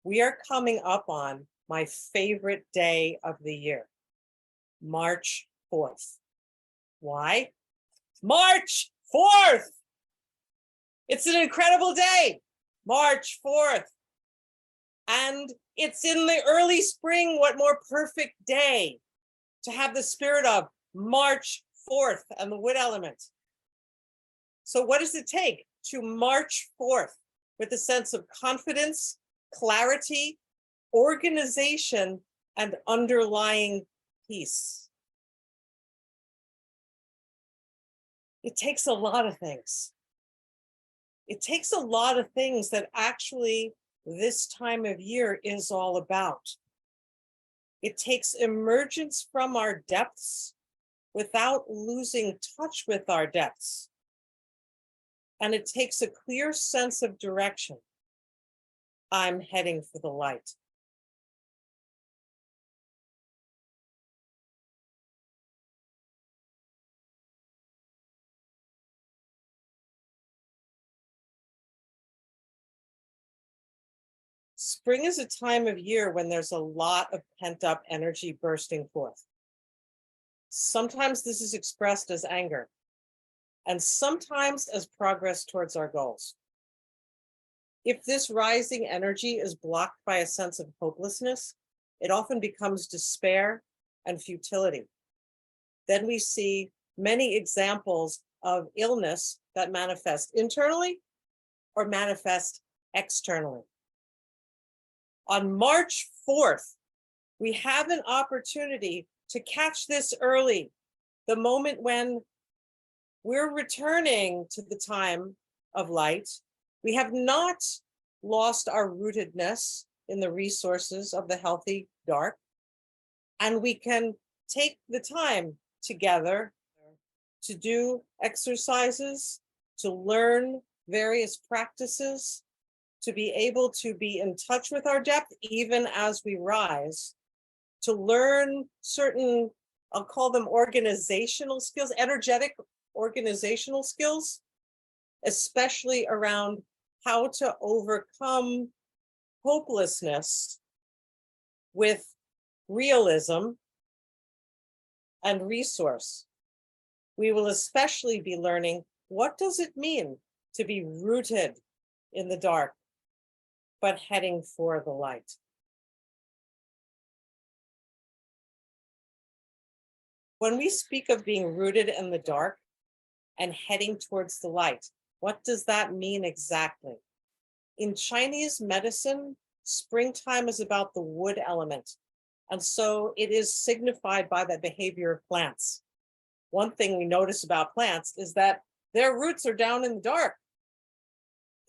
We are coming up on my favorite day of the year, March 4th. Why? March 4th! It's an incredible day, March 4th. And it's in the early spring. What more perfect day to have the spirit of March 4th and the wood element. So what does it take to March 4th with a sense of confidence, clarity, organization, and underlying peace? It takes a lot of things. It takes a lot of things that actually this time of year is all about. It takes emergence from our depths without losing touch with our depths. And it takes a clear sense of direction. I'm heading for the light. Spring is a time of year when there's a lot of pent-up energy bursting forth. Sometimes this is expressed as anger, and sometimes as progress towards our goals. If this rising energy is blocked by a sense of hopelessness, it often becomes despair and futility. Then we see many examples of illness that manifest internally or manifest externally. On March 4th, we have an opportunity to catch this early, the moment when we're returning to the time of light. We have not lost our rootedness in the resources of the healthy dark, and we can take the time together to do exercises, to learn various practices, to be able to be in touch with our depth even as we rise, to learn certain, I'll call them organizational skills, energetic organizational skills, especially around how to overcome hopelessness with realism and resource. We will especially be learning, what does it mean to be rooted in the dark, but heading for the light? When we speak of being rooted in the dark and heading towards the light, what does that mean exactly? In Chinese medicine, springtime is about the wood element. And so it is signified by the behavior of plants. One thing we notice about plants is that their roots are down in the dark.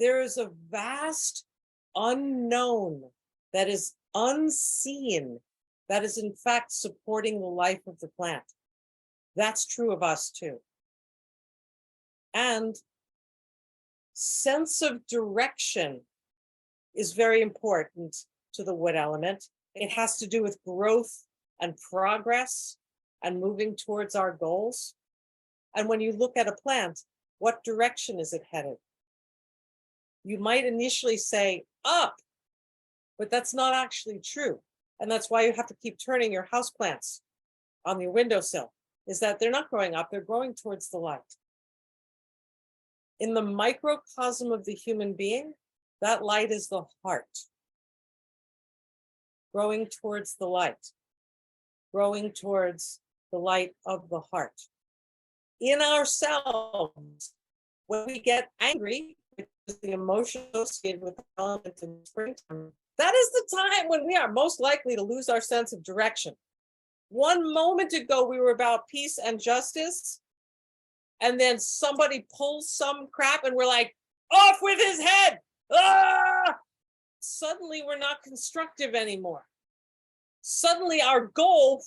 There is a vast unknown that is unseen, that is in fact supporting the life of the plant. That's true of us too. And sense of direction is very important to the wood element. It has to do with growth and progress and moving towards our goals. And when you look at a plant, what direction is it headed? You might initially say up, but that's not actually true. And that's why you have to keep turning your houseplants on your windowsill, is that they're not growing up, they're growing towards the light. In the microcosm of the human being, that light is the heart. Growing towards the light, growing towards the light of the heart. In ourselves, when we get angry, which is the emotion associated with the element in springtime, that is the time when we are most likely to lose our sense of direction. One moment ago, we were about peace and justice, and then somebody pulls some crap and we're like, off with his head! Ah! Suddenly we're not constructive anymore. Suddenly our goal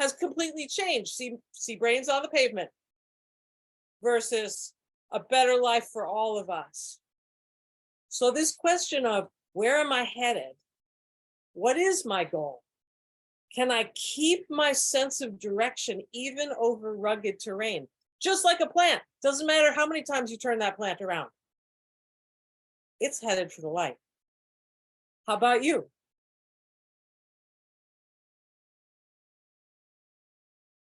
has completely changed. See brains on the pavement versus a better life for all of us. So this question of where am I headed? What is my goal? Can I keep my sense of direction even over rugged terrain? Just like a plant. Doesn't matter how many times you turn that plant around. It's headed for the light. How about you?